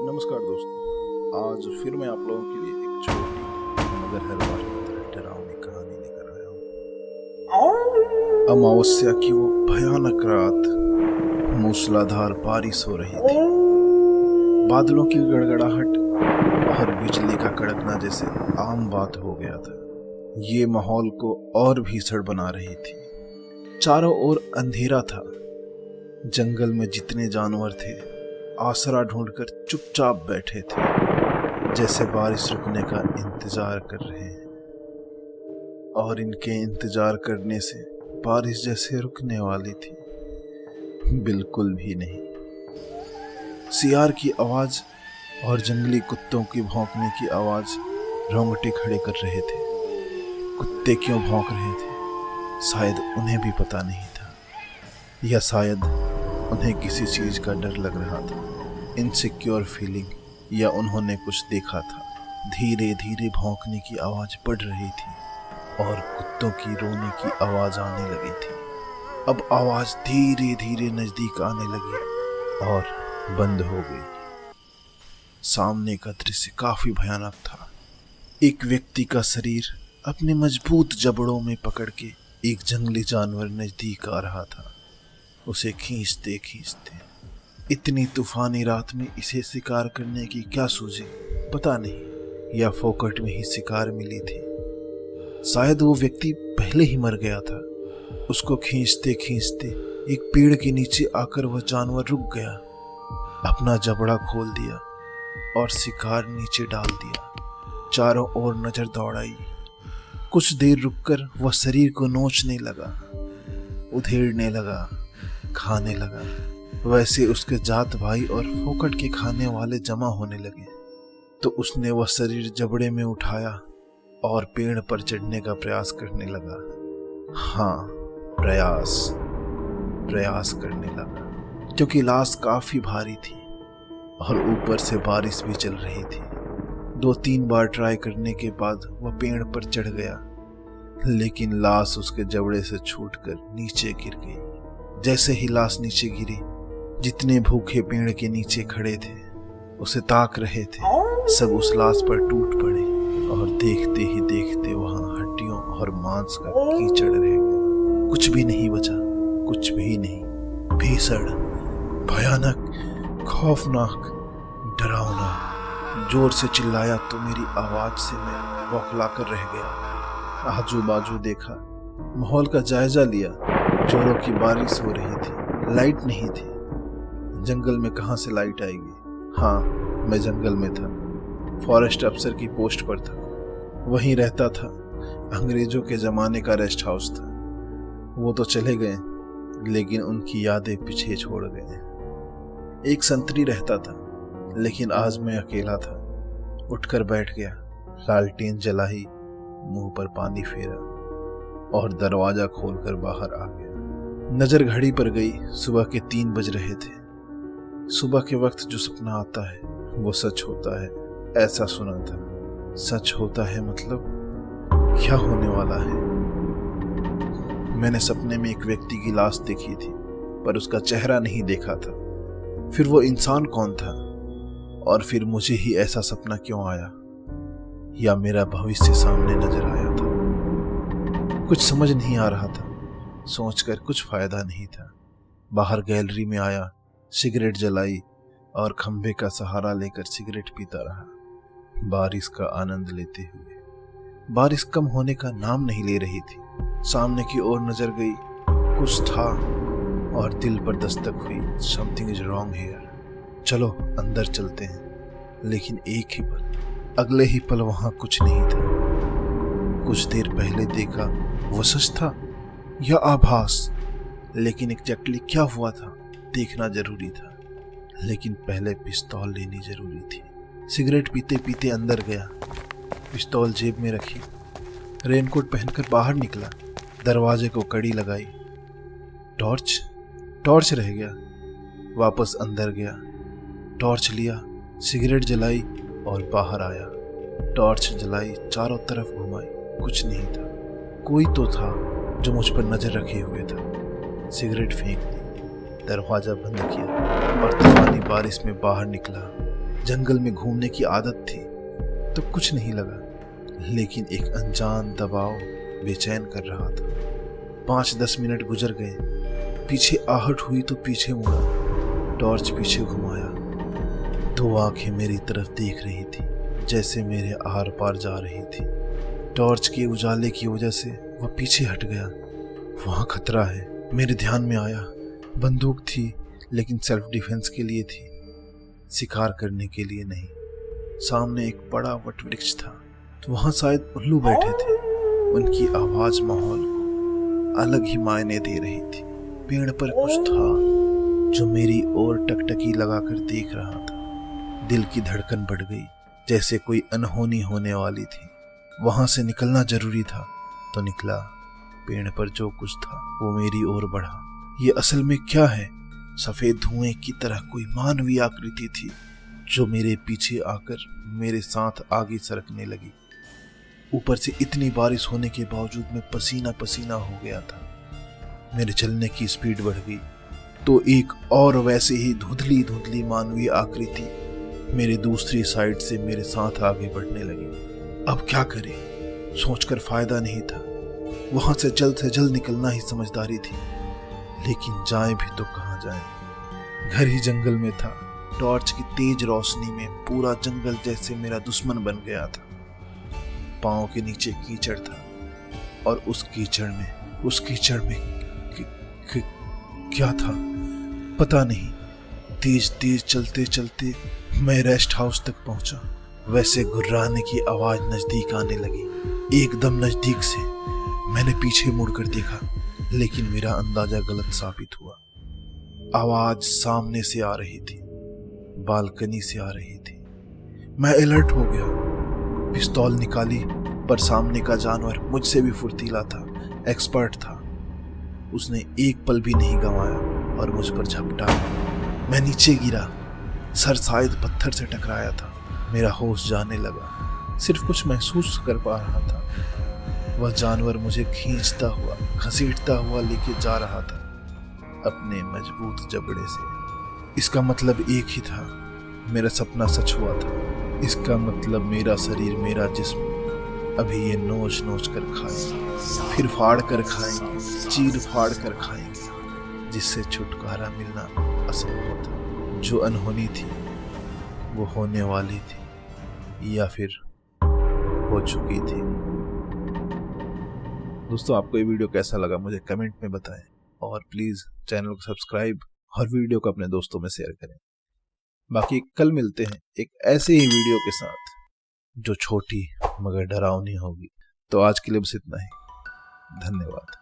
नमस्कार दोस्तों, आज फिर मैं आप लोगों के लिए एक छोटी मगर हर बार की तरह डरावनी कहानी लेकर आया हूँ। अमावस्या की वो भयानक रात, मूसलाधार बारिश हो रही थी। बादलों की गड़गड़ाहट और बिजली का कड़कना जैसे आम बात हो गया था। ये माहौल को और भीषण बना रही थी। चारों ओर अंधेरा था। जंगल में जितने जानवर थे आसरा ढूंढकर चुपचाप बैठे थे, जैसे बारिश रुकने का इंतजार कर रहे हैं। और इनके इंतजार करने से बारिश जैसे रुकने वाली थी, बिल्कुल भी नहीं। सियार की आवाज और जंगली कुत्तों की भौंकने की आवाज रोंगटे खड़े कर रहे थे। कुत्ते क्यों भौंक रहे थे, शायद उन्हें भी पता नहीं था, या शायद उन्हें किसी चीज का डर लग रहा था, इनसिक्योर फीलिंग, या उन्होंने कुछ देखा था। धीरे धीरे भौंकने की आवाज बढ़ रही थी और कुत्तों की रोने की आवाज आने लगी थी। अब आवाज धीरे धीरे नजदीक आने लगी और बंद हो गई। सामने का दृश्य काफी भयानक था। एक व्यक्ति का शरीर अपने मजबूत जबड़ों में पकड़ के एक जंगली जानवर नजदीक आ रहा था, उसे खींचते खींचते। इतनी तूफानी रात में इसे शिकार करने की क्या सूझी, पता नहीं, या फोकट में ही शिकार मिली थी। शायद वो व्यक्ति पहले ही मर गया था। उसको खींचते खींचते एक पेड़ के नीचे आकर वह जानवर रुक गया, अपना जबड़ा खोल दिया और शिकार नीचे डाल दिया। चारों ओर नजर दौड़ाई। कुछ देर रुककर वह शरीर को नोचने लगा, उधेड़ने लगा, खाने लगा। वैसे उसके जात भाई और फोकट के खाने वाले जमा होने लगे, तो उसने वह शरीर जबड़े में उठाया और पेड़ पर चढ़ने का प्रयास करने लगा। हाँ, प्रयास करने लगा, क्योंकि लाश काफी भारी थी और ऊपर से बारिश भी चल रही थी। 2-3 बार ट्राई करने के बाद वह पेड़ पर चढ़ गया, लेकिन लाश उसके जबड़े से छूटकर नीचे गिर गई। जैसे ही लाश नीचे गिरी, जितने भूखे पेड़ के नीचे खड़े थे उसे ताक रहे थे, सब उस लाश पर टूट पड़े और देखते ही देखते वहां हड्डियों और मांस का कीचड़ रह गया। कुछ भी नहीं बचा, कुछ भी नहीं। भीषण, भयानक, खौफनाक, डरावना। जोर से चिल्लाया तो मेरी आवाज से मैं बौखला कर रह गया। आजू बाजू देखा, माहौल का जायजा लिया। जोरों की बारिश हो रही थी, लाइट नहीं थी। जंगल में कहां से लाइट आएगी? हाँ, मैं जंगल में था, फॉरेस्ट अफसर की पोस्ट पर था, वहीं रहता था। अंग्रेजों के जमाने का रेस्ट हाउस था। वो तो चले गए, लेकिन उनकी यादें पीछे छोड़ गए। एक संतरी रहता था, लेकिन आज मैं अकेला था। उठकर बैठ गया, लालटेन जलाई, मुंह पर पानी फेरा और दरवाजा खोलकर बाहर आ गया। नजर घड़ी पर गई, सुबह के 3 बज रहे थे। सुबह के वक्त जो सपना आता है वो सच होता है, ऐसा सुना था। सच होता है मतलब क्या होने वाला है? मैंने सपने में एक व्यक्ति की लाश देखी थी, पर उसका चेहरा नहीं देखा था। फिर वो इंसान कौन था? और फिर मुझे ही ऐसा सपना क्यों आया? या मेरा भविष्य सामने नजर आया था? कुछ समझ नहीं आ रहा था। सोचकर कुछ फायदा नहीं था। बाहर गैलरी में आया, सिगरेट जलाई और खंभे का सहारा लेकर सिगरेट पीता रहा, बारिश का आनंद लेते हुए। बारिश कम होने का नाम नहीं ले रही थी। सामने की ओर नजर गई, कुछ था और दिल पर दस्तक हुई, समथिंग इज रॉन्ग हियर। चलो अंदर चलते हैं। लेकिन एक ही पल, अगले ही पल वहां कुछ नहीं था। कुछ देर पहले देखा वो सच था या आभास, लेकिन एग्जैक्टली क्या हुआ था देखना जरूरी था। लेकिन पहले पिस्तौल लेनी जरूरी थी। सिगरेट पीते पीते अंदर गया, पिस्तौल जेब में रखी, रेनकोट पहनकर बाहर निकला, दरवाजे को कड़ी लगाई। टॉर्च रह गया। वापस अंदर गया, टॉर्च लिया, सिगरेट जलाई और बाहर आया। टॉर्च जलाई, चारों तरफ घुमाई, कुछ नहीं था। कोई तो था जो मुझ पर नजर रखे हुए था। सिगरेट फेंक दी, दरवाजा बंद किया और तूफानी बारिश में बाहर निकला। जंगल में घूमने की आदत थी तो कुछ नहीं लगा, लेकिन एक अनजान दबाव बेचैन कर रहा था। 5-10 मिनट गुजर गए, पीछे आहट हुई तो पीछे मुड़ा, टॉर्च पीछे घुमाया। 2 आंखें मेरी तरफ देख रही थी, जैसे मेरे आर पार जा रही थी। टॉर्च के उजाले की वजह से वह पीछे हट गया। वहां खतरा है, मेरे ध्यान में आया। बंदूक थी, लेकिन सेल्फ डिफेंस के लिए थी, शिकार करने के लिए नहीं। सामने एक बड़ा वट वृक्ष था, तो वहां शायद उल्लू बैठे थे। उनकी आवाज माहौल को अलग ही मायने दे रही थी। पेड़ पर कुछ था जो मेरी ओर टकटकी लगाकर देख रहा था। दिल की धड़कन बढ़ गई, जैसे कोई अनहोनी होने वाली थी। वहां से निकलना जरूरी था, तो निकला। पेड़ पर जो कुछ था वो मेरी ओर बढ़ा। ये असल में क्या है? सफेद धुएं की तरह कोई मानवीय आकृति थी जो मेरे पीछे आकर मेरे साथ आगे सरकने लगी। ऊपर से इतनी बारिश होने के बावजूद मैं पसीना पसीना हो गया था। मेरे चलने की स्पीड बढ़ गई तो एक और वैसे ही धुंधली धुंधली मानवीय आकृति मेरे दूसरी साइड से मेरे साथ आगे बढ़ने लगी। अब क्या करें? सोचकर फायदा नहीं था। वहां से जल्द निकलना ही समझदारी थी, लेकिन जाएं भी तो कहां जाएं? घर ही जंगल में था। टॉर्च की तेज रोशनी में पूरा जंगल जैसे मेरा दुश्मन बन गया था। पांव के नीचे कीचड़ था और उस कीचड़ में क्या था पता नहीं। तेज चलते चलते मैं रेस्ट हाउस तक पहुंचा। वैसे गुर्राने की आवाज नजदीक आने लगी, एकदम नजदीक से। मैंने पीछे मुड़कर देखा, लेकिन मेरा अंदाजा गलत साबित हुआ। आवाज सामने से आ रही थी, बालकनी से आ रही थी। मैं अलर्ट हो गया, पिस्तौल निकाली, पर सामने का जानवर मुझसे भी फुर्तीला था, एक्सपर्ट था। उसने एक पल भी नहीं गंवाया और मुझ पर झपटा। मैं नीचे गिरा, सर शायद पत्थर से टकराया था। मेरा होश जाने लगा, सिर्फ कुछ महसूस कर पा रहा था। वह जानवर मुझे खींचता हुआ, घसीटता हुआ लेके जा रहा था अपने मजबूत जबड़े से। इसका मतलब एक ही था, मेरा सपना सच हुआ था। इसका मतलब मेरा शरीर, मेरा जिस्म अभी ये नोच नोच कर खाएंगे, फिर फाड़ कर खाएंगे, चीर फाड़ कर खाएंगे, जिससे छुटकारा मिलना असंभव था। जो अनहोनी थी वो होने वाली थी, या फिर हो चुकी थी। दोस्तों, आपको ये वीडियो कैसा लगा मुझे कमेंट में बताएं, और प्लीज चैनल को सब्सक्राइब और वीडियो को अपने दोस्तों में शेयर करें। बाकी कल मिलते हैं एक ऐसे ही वीडियो के साथ जो छोटी मगर डरावनी होगी। तो आज के लिए बस इतना ही। धन्यवाद।